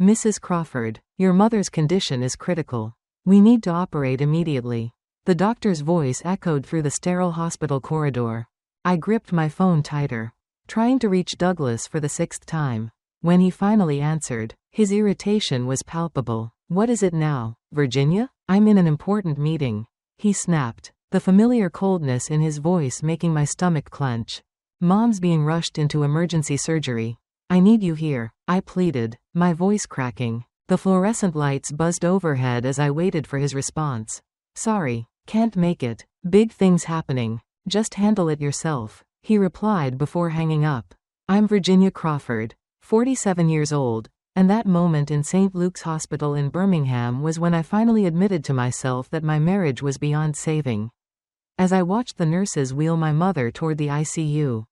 "Mrs. Crawford, your mother's condition is critical. We need to operate immediately." The doctor's voice echoed through the sterile hospital corridor. I gripped my phone tighter, trying to reach Douglas for the sixth time. When he finally answered, his irritation was palpable. "What is it now, Virginia? I'm in an important meeting," he snapped, the familiar coldness in his voice making my stomach clench. "Mom's being rushed into emergency surgery. I need you here," I pleaded, my voice cracking. The fluorescent lights buzzed overhead as I waited for his response. "Sorry, can't make it. Big things happening. Just handle it yourself," he replied before hanging up. I'm Virginia Crawford, 47 years old, and that moment in St. Luke's Hospital in Birmingham was when I finally admitted to myself that my marriage was beyond saving. As I watched the nurses wheel my mother toward the ICU,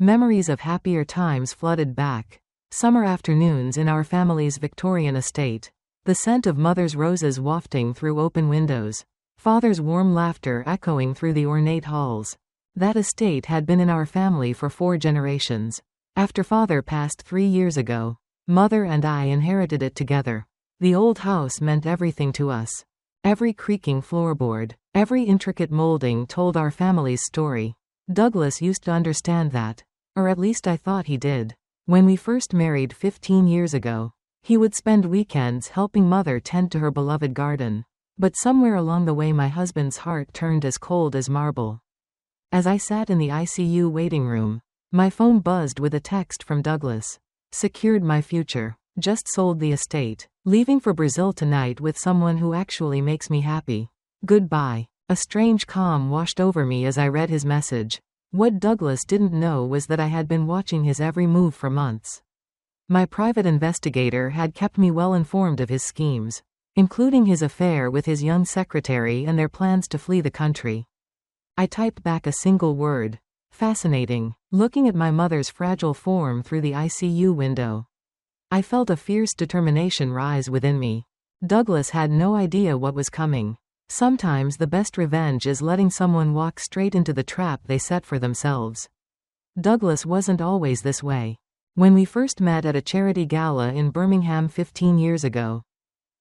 memories of happier times flooded back. Summer afternoons in our family's Victorian estate. The scent of mother's roses wafting through open windows. Father's warm laughter echoing through the ornate halls. That estate had been in our family for 4 generations. After father passed 3 years ago, mother and I inherited it together. The old house meant everything to us. Every creaking floorboard, every intricate molding told our family's story. Douglas used to understand that. Or at least I thought he did. When we first married 15 years ago, he would spend weekends helping mother tend to her beloved garden. But somewhere along the way my husband's heart turned as cold as marble. As I sat in the ICU waiting room, my phone buzzed with a text from Douglas. "Secured my future. Just sold the estate. Leaving for Brazil tonight with someone who actually makes me happy. Goodbye." A strange calm washed over me as I read his message. What Douglas didn't know was that I had been watching his every move for months. My private investigator had kept me well informed of his schemes, including his affair with his young secretary and their plans to flee the country. I typed back a single word. Fascinating. Looking at my mother's fragile form through the ICU window, I felt a fierce determination rise within me. Douglas had no idea what was coming. Sometimes the best revenge is letting someone walk straight into the trap they set for themselves. Douglas wasn't always this way. When we first met at a charity gala in Birmingham 15 years ago,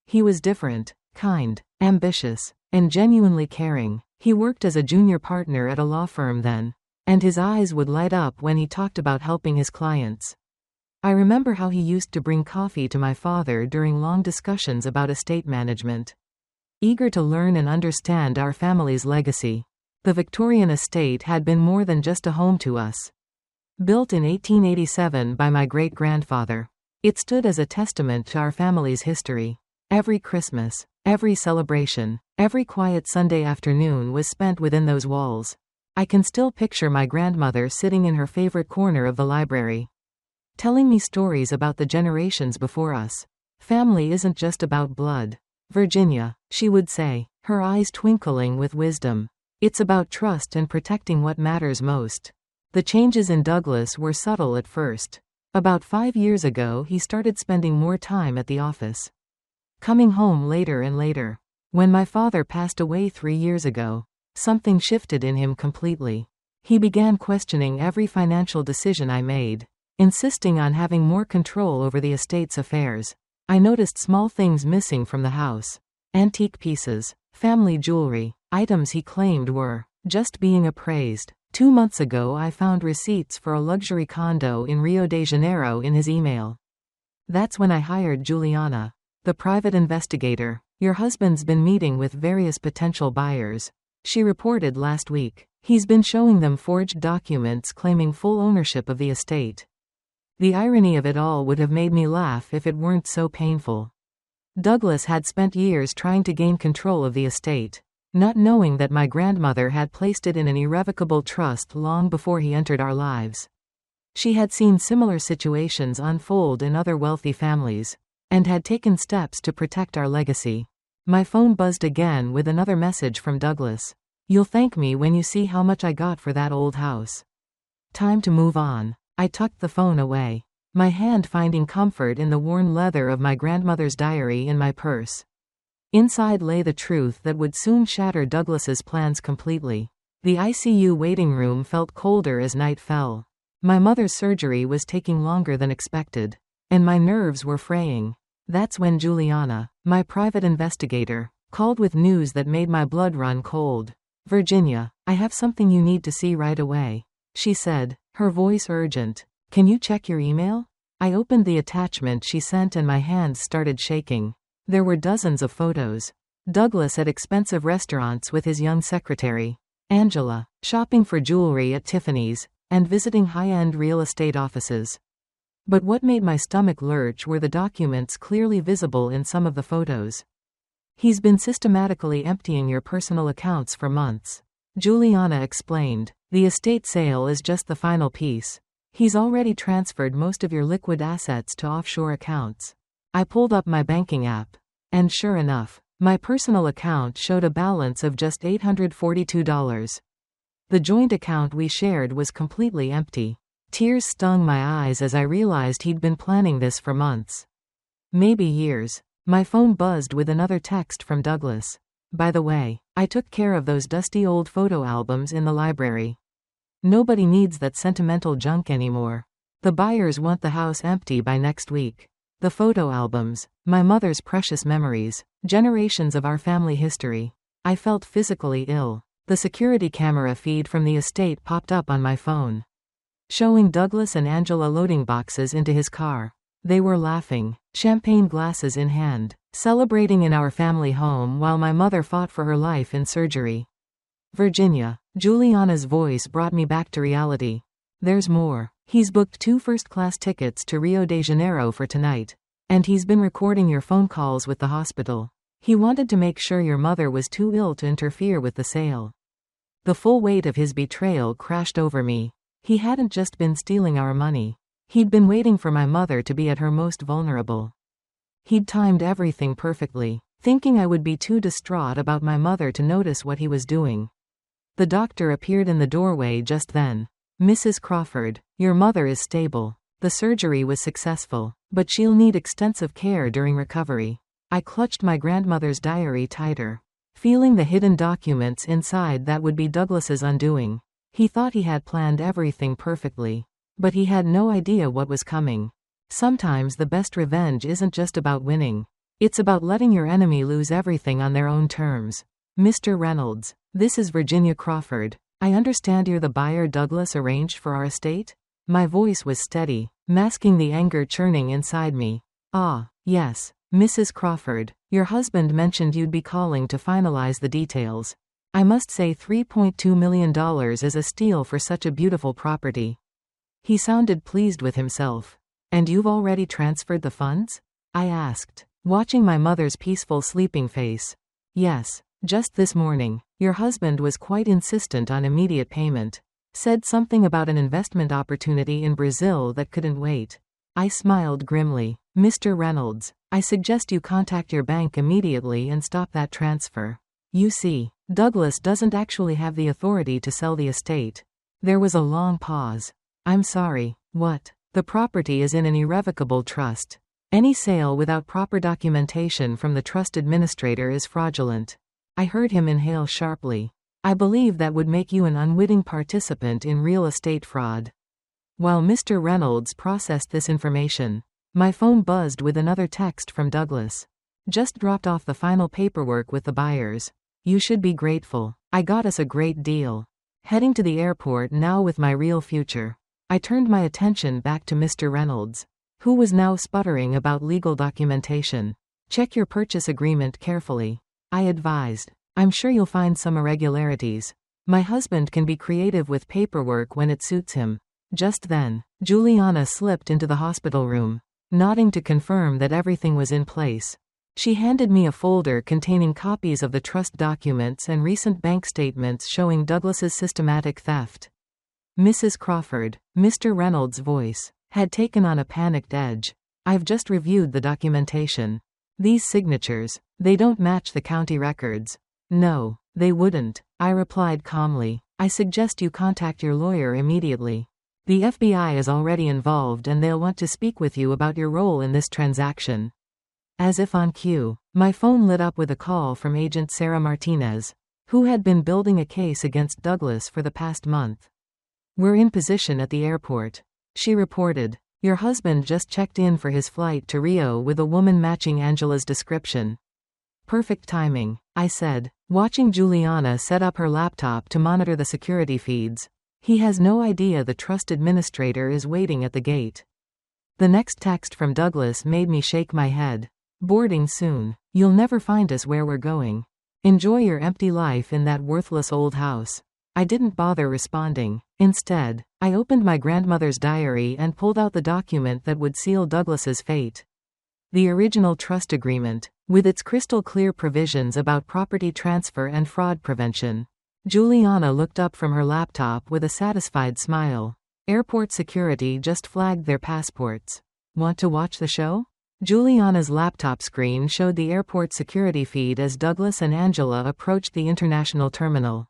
he was different, kind, ambitious, and genuinely caring. He worked as a junior partner at a law firm then, and his eyes would light up when he talked about helping his clients. I remember how he used to bring coffee to my father during long discussions about estate management. Eager to learn and understand our family's legacy. The Victorian estate had been more than just a home to us. Built in 1887 by my great-grandfather, it stood as a testament to our family's history. Every Christmas, every celebration, every quiet Sunday afternoon was spent within those walls. I can still picture my grandmother sitting in her favorite corner of the library, telling me stories about the generations before us. "Family isn't just about blood, Virginia," she would say, her eyes twinkling with wisdom. "It's about trust and protecting what matters most." The changes in Douglas were subtle at first. About 5 years ago he started spending more time at the office, coming home later and later. When my father passed away 3 years ago, something shifted in him completely. He began questioning every financial decision I made, insisting on having more control over the estate's affairs. I noticed small things missing from the house. Antique pieces, family jewelry, items he claimed were just being appraised. 2 months ago I found receipts for a luxury condo in Rio de Janeiro in his email. That's when I hired Juliana, the private investigator. "Your husband's been meeting with various potential buyers," she reported last week. "He's been showing them forged documents claiming full ownership of the estate." The irony of it all would have made me laugh if it weren't so painful. Douglas had spent years trying to gain control of the estate, not knowing that my grandmother had placed it in an irrevocable trust long before he entered our lives. She had seen similar situations unfold in other wealthy families, and had taken steps to protect our legacy. My phone buzzed again with another message from Douglas. "You'll thank me when you see how much I got for that old house." Time to move on. I tucked the phone away, my hand finding comfort in the worn leather of my grandmother's diary in my purse. Inside lay the truth that would soon shatter Douglas's plans completely. The ICU waiting room felt colder as night fell. My mother's surgery was taking longer than expected, and my nerves were fraying. That's when Juliana, my private investigator, called with news that made my blood run cold. "Virginia, I have something you need to see right away," she said, her voice urgent. "Can you check your email?" I opened the attachment she sent and my hands started shaking. There were dozens of photos. Douglas at expensive restaurants with his young secretary. Angela, shopping for jewelry at Tiffany's, and visiting high-end real estate offices. But what made my stomach lurch were the documents clearly visible in some of the photos. "He's been systematically emptying your personal accounts for months," Juliana explained. "The estate sale is just the final piece. He's already transferred most of your liquid assets to offshore accounts." I pulled up my banking app. And sure enough, my personal account showed a balance of just $842. The joint account we shared was completely empty. Tears stung my eyes as I realized he'd been planning this for months. Maybe years. My phone buzzed with another text from Douglas. "By the way, I took care of those dusty old photo albums in the library. Nobody needs that sentimental junk anymore. The buyers want the house empty by next week. The photo albums, my mother's precious memories, generations of our family history." I felt physically ill. The security camera feed from the estate popped up on my phone, showing Douglas and Angela loading boxes into his car. They were laughing, champagne glasses in hand, celebrating in our family home while my mother fought for her life in surgery. "Virginia," Juliana's voice brought me back to reality. "There's more. He's booked 2 first-class tickets to Rio de Janeiro for tonight. And he's been recording your phone calls with the hospital. He wanted to make sure your mother was too ill to interfere with the sale." The full weight of his betrayal crashed over me. He hadn't just been stealing our money. He'd been waiting for my mother to be at her most vulnerable. He'd timed everything perfectly, thinking I would be too distraught about my mother to notice what he was doing. The doctor appeared in the doorway just then. "Mrs. Crawford, your mother is stable. The surgery was successful, but she'll need extensive care during recovery." I clutched my grandmother's diary tighter, feeling the hidden documents inside that would be Douglas's undoing. He thought he had planned everything perfectly, but he had no idea what was coming. Sometimes the best revenge isn't just about winning. It's about letting your enemy lose everything on their own terms. "Mr. Reynolds, this is Virginia Crawford. I understand you're the buyer Douglas arranged for our estate?" My voice was steady, masking the anger churning inside me. "Ah, yes, Mrs. Crawford. Your husband mentioned you'd be calling to finalize the details. I must say $3.2 million is a steal for such a beautiful property." He sounded pleased with himself. "And you've already transferred the funds?" I asked, watching my mother's peaceful sleeping face. "Yes, just this morning. Your husband was quite insistent on immediate payment. Said something about an investment opportunity in Brazil that couldn't wait." I smiled grimly. "Mr. Reynolds, I suggest you contact your bank immediately and stop that transfer. You see, Douglas doesn't actually have the authority to sell the estate." There was a long pause. "I'm sorry, what?" "The property is in an irrevocable trust. Any sale without proper documentation from the trust administrator is fraudulent." I heard him inhale sharply. "I believe that would make you an unwitting participant in real estate fraud." While Mr. Reynolds processed this information, my phone buzzed with another text from Douglas. "Just dropped off the final paperwork with the buyers. You should be grateful. I got us a great deal. Heading to the airport now with my real future." I turned my attention back to Mr. Reynolds, who was now sputtering about legal documentation. "Check your purchase agreement carefully," I advised. "I'm sure you'll find some irregularities. My husband can be creative with paperwork when it suits him." Just then, Juliana slipped into the hospital room, nodding to confirm that everything was in place. She handed me a folder containing copies of the trust documents and recent bank statements showing Douglas's systematic theft. Mrs. Crawford, Mr. Reynolds' voice, had taken on a panicked edge. "I've just reviewed the documentation. These signatures, they don't match the county records." "No, they wouldn't," I replied calmly. "I suggest you contact your lawyer immediately. The FBI is already involved and they'll want to speak with you about your role in this transaction." As if on cue, my phone lit up with a call from Agent Sarah Martinez, who had been building a case against Douglas for the past month. "We're in position at the airport," she reported. Your husband just checked in for his flight to Rio with a woman matching Angela's description. Perfect timing, I said, watching Juliana set up her laptop to monitor the security feeds. He has no idea the trust administrator is waiting at the gate. The next text from Douglas made me shake my head. Boarding soon. You'll never find us where we're going. Enjoy your empty life in that worthless old house. I didn't bother responding. Instead, I opened my grandmother's diary and pulled out the document that would seal Douglas's fate. The original trust agreement, with its crystal-clear provisions about property transfer and fraud prevention. Juliana looked up from her laptop with a satisfied smile. Airport security just flagged their passports. Want to watch the show? Juliana's laptop screen showed the airport security feed as Douglas and Angela approached the international terminal.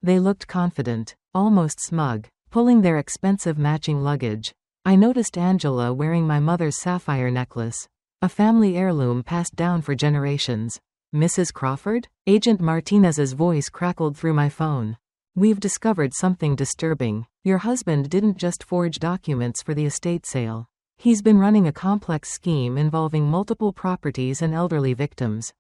They looked confident, almost smug, pulling their expensive matching luggage. I noticed Angela wearing my mother's sapphire necklace, a family heirloom passed down for generations. Mrs. Crawford? Agent Martinez's voice crackled through my phone. We've discovered something disturbing. Your husband didn't just forge documents for the estate sale. He's been running a complex scheme involving multiple properties and elderly victims.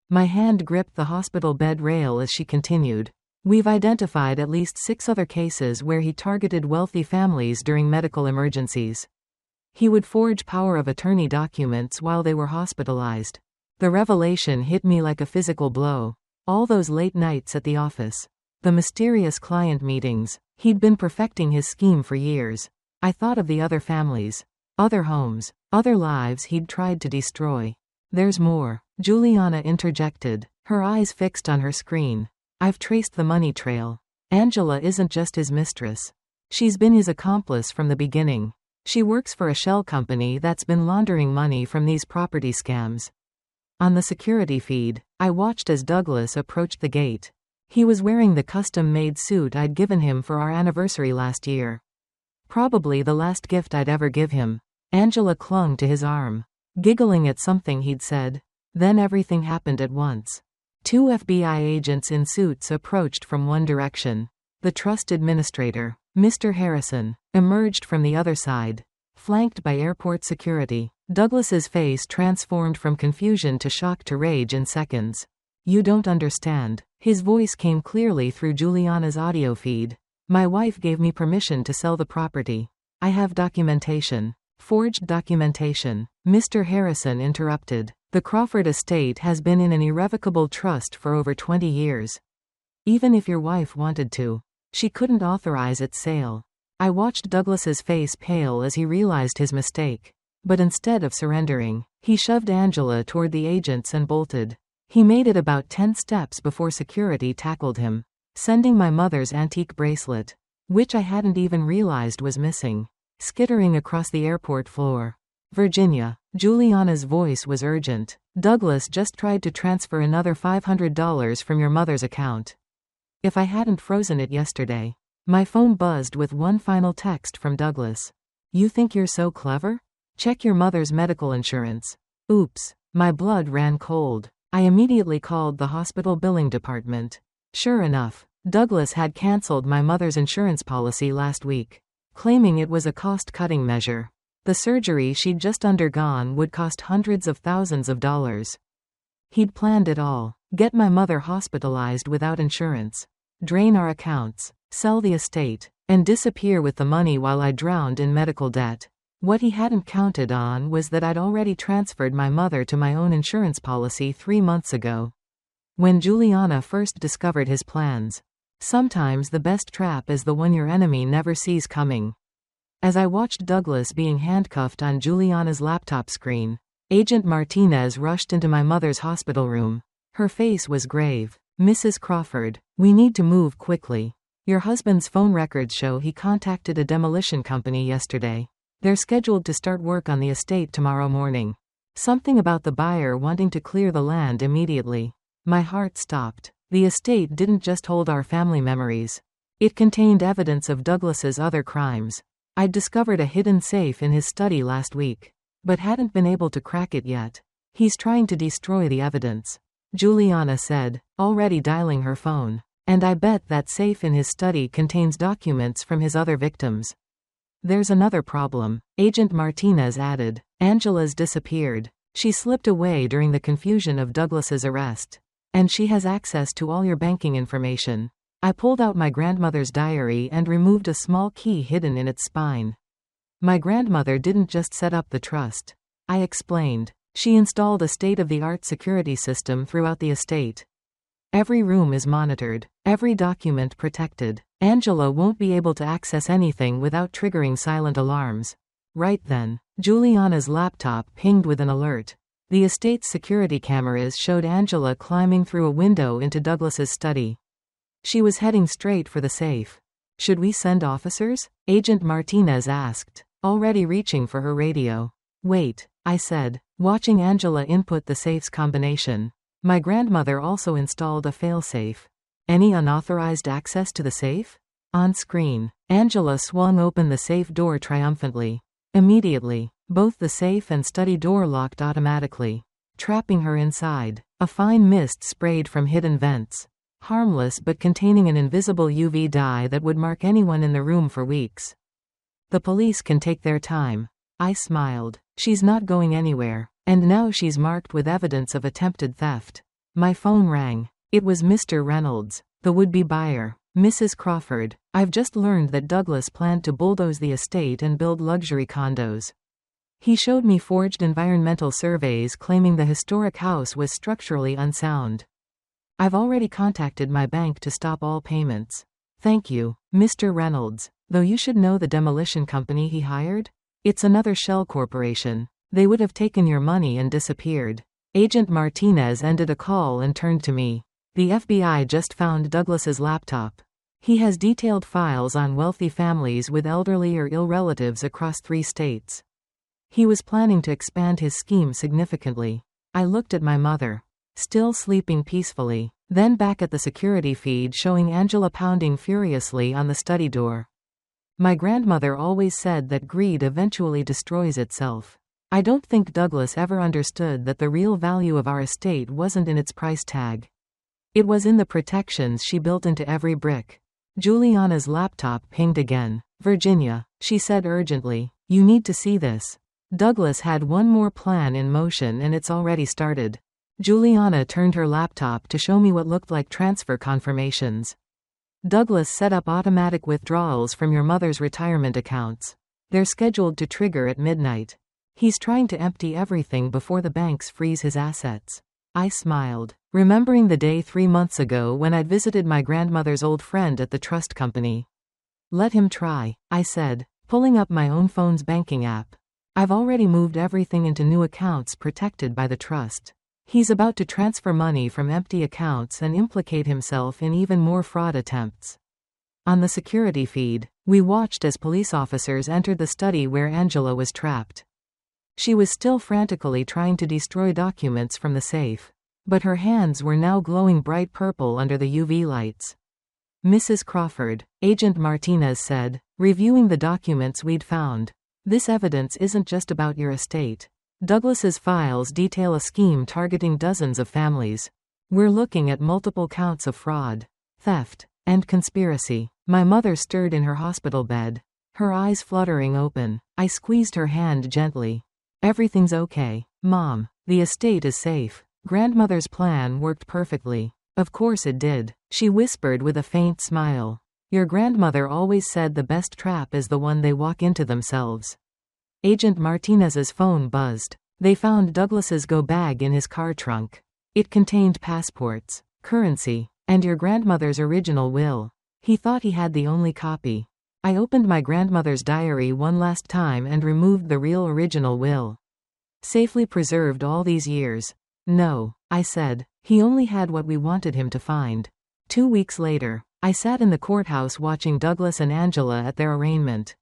My hand gripped the hospital bed rail as she continued. We've identified at least 6 other cases where he targeted wealthy families during medical emergencies. He would forge power of attorney documents while they were hospitalized. The revelation hit me like a physical blow. All those late nights at the office. The mysterious client meetings. He'd been perfecting his scheme for years. I thought of the other families. Other homes. Other lives he'd tried to destroy. There's more. Juliana interjected, her eyes fixed on her screen. I've traced the money trail. Angela isn't just his mistress. She's been his accomplice from the beginning. She works for a shell company that's been laundering money from these property scams. On the security feed, I watched as Douglas approached the gate. He was wearing the custom-made suit I'd given him for our anniversary last year. Probably the last gift I'd ever give him. Angela clung to his arm, giggling at something he'd said. Then everything happened at once. 2 FBI agents in suits approached from one direction. The trust administrator, Mr. Harrison, emerged from the other side, flanked by airport security. Douglas's face transformed from confusion to shock to rage in seconds. You don't understand. His voice came clearly through Juliana's audio feed. My wife gave me permission to sell the property. I have documentation. Forged documentation. Mr. Harrison interrupted. The Crawford estate has been in an irrevocable trust for over 20 years. Even if your wife wanted to, she couldn't authorize its sale. I watched Douglas's face pale as he realized his mistake. But instead of surrendering, he shoved Angela toward the agents and bolted. He made it about 10 steps before security tackled him, sending my mother's antique bracelet, which I hadn't even realized was missing, skittering across the airport floor. Virginia. Juliana's voice was urgent. Douglas just tried to transfer another $500 from your mother's account. If I hadn't frozen it yesterday. My phone buzzed with one final text from Douglas. You think you're so clever? Check your mother's medical insurance. Oops. My blood ran cold. I immediately called the hospital billing department. Sure enough, Douglas had canceled my mother's insurance policy last week, claiming it was a cost-cutting measure. The surgery she'd just undergone would cost hundreds of thousands of dollars. He'd planned it all. Get my mother hospitalized without insurance, drain our accounts, sell the estate, and disappear with the money while I drowned in medical debt. What he hadn't counted on was that I'd already transferred my mother to my own insurance policy 3 months ago. When Juliana first discovered his plans. Sometimes the best trap is the one your enemy never sees coming. As I watched Douglas being handcuffed on Juliana's laptop screen, Agent Martinez rushed into my mother's hospital room. Her face was grave. Mrs. Crawford, we need to move quickly. Your husband's phone records show he contacted a demolition company yesterday. They're scheduled to start work on the estate tomorrow morning. Something about the buyer wanting to clear the land immediately. My heart stopped. The estate didn't just hold our family memories. It contained evidence of Douglas's other crimes. I'd discovered a hidden safe in his study last week, but hadn't been able to crack it yet. He's trying to destroy the evidence, Juliana said, already dialing her phone. And I bet that safe in his study contains documents from his other victims. There's another problem, Agent Martinez added. Angela's disappeared. She slipped away during the confusion of Douglas's arrest. And she has access to all your banking information. I pulled out my grandmother's diary and removed a small key hidden in its spine. My grandmother didn't just set up the trust. I explained. She installed a state-of-the-art security system throughout the estate. Every room is monitored, every document protected. Angela won't be able to access anything without triggering silent alarms. Right then, Juliana's laptop pinged with an alert. The estate's security cameras showed Angela climbing through a window into Douglas's study. She was heading straight for the safe. Should we send officers? Agent Martinez asked, already reaching for her radio. Wait, I said, watching Angela input the safe's combination. My grandmother also installed a failsafe. Any unauthorized access to the safe? On screen, Angela swung open the safe door triumphantly. Immediately, both the safe and study door locked automatically, trapping her inside. A fine mist sprayed from hidden vents. Harmless but containing an invisible UV dye that would mark anyone in the room for weeks. The police can take their time. I smiled. She's not going anywhere. And now she's marked with evidence of attempted theft. My phone rang. It was Mr. Reynolds, the would-be buyer. Mrs. Crawford, I've just learned that Douglas planned to bulldoze the estate and build luxury condos. He showed me forged environmental surveys claiming the historic house was structurally unsound. I've already contacted my bank to stop all payments. Thank you, Mr. Reynolds. Though you should know the demolition company he hired? It's another shell corporation. They would have taken your money and disappeared. Agent Martinez ended a call and turned to me. The FBI just found Douglas's laptop. He has detailed files on wealthy families with elderly or ill relatives across 3 states. He was planning to expand his scheme significantly. I looked at my mother, still sleeping peacefully, then back at the security feed showing Angela pounding furiously on the study door. My grandmother always said that greed eventually destroys itself. I don't think Douglas ever understood that the real value of our estate wasn't in its price tag. It was in the protections she built into every brick. Juliana's laptop pinged again. Virginia, she said urgently, you need to see this. Douglas had one more plan in motion and it's already started. Juliana turned her laptop to show me what looked like transfer confirmations. Douglas set up automatic withdrawals from your mother's retirement accounts. They're scheduled to trigger at midnight. He's trying to empty everything before the banks freeze his assets. I smiled, remembering the day 3 months ago when I'd visited my grandmother's old friend at the trust company. Let him try, I said, pulling up my own phone's banking app. I've already moved everything into new accounts protected by the trust. He's about to transfer money from empty accounts and implicate himself in even more fraud attempts. On the security feed, we watched as police officers entered the study where Angela was trapped. She was still frantically trying to destroy documents from the safe, but her hands were now glowing bright purple under the UV lights. Mrs. Crawford, Agent Martinez said, reviewing the documents we'd found. This evidence isn't just about your estate. Douglas's files detail a scheme targeting dozens of families. We're looking at multiple counts of fraud, theft, and conspiracy. My mother stirred in her hospital bed, her eyes fluttering open. I squeezed her hand gently. Everything's okay, Mom. The estate is safe. Grandmother's plan worked perfectly. Of course it did, she whispered with a faint smile. Your grandmother always said the best trap is the one they walk into themselves. Agent Martinez's phone buzzed. They found Douglas's go bag in his car trunk. It contained passports, currency, and your grandmother's original will. He thought he had the only copy. I opened my grandmother's diary one last time and removed the real original will. Safely preserved all these years. No, I said. He only had what we wanted him to find. 2 weeks later, I sat in the courthouse watching Douglas and Angela at their arraignment.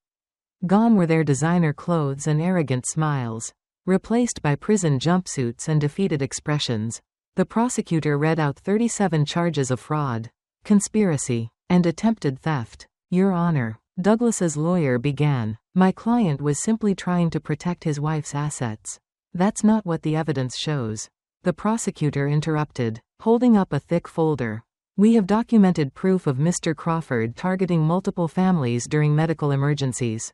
Gone were their designer clothes and arrogant smiles, replaced by prison jumpsuits and defeated expressions. The prosecutor read out 37 charges of fraud, conspiracy, and attempted theft. Your Honor, Douglas's lawyer began. My client was simply trying to protect his wife's assets. That's not what the evidence shows. The prosecutor interrupted, holding up a thick folder. We have documented proof of Mr. Crawford targeting multiple families during medical emergencies.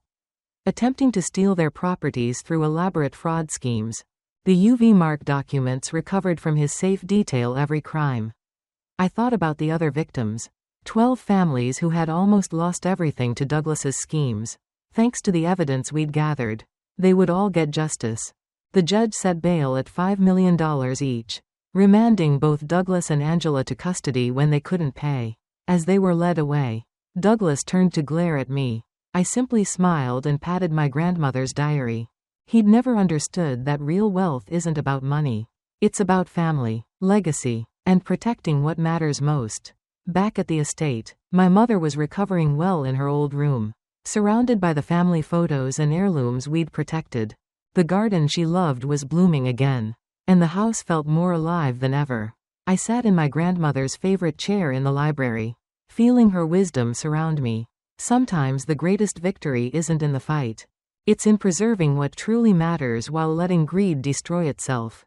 attempting to steal their properties through elaborate fraud schemes. The UV mark documents recovered from his safe detail every crime. I thought about the other victims. 12 families who had almost lost everything to Douglas's schemes. Thanks to the evidence we'd gathered, they would all get justice. The judge set bail at $5 million each, remanding both Douglas and Angela to custody when they couldn't pay. As they were led away, Douglas turned to glare at me. I simply smiled and patted my grandmother's diary. He'd never understood that real wealth isn't about money. It's about family, legacy, and protecting what matters most. Back at the estate, my mother was recovering well in her old room, surrounded by the family photos and heirlooms we'd protected. The garden she loved was blooming again, and the house felt more alive than ever. I sat in my grandmother's favorite chair in the library, feeling her wisdom surround me. Sometimes the greatest victory isn't in the fight. It's in preserving what truly matters while letting greed destroy itself.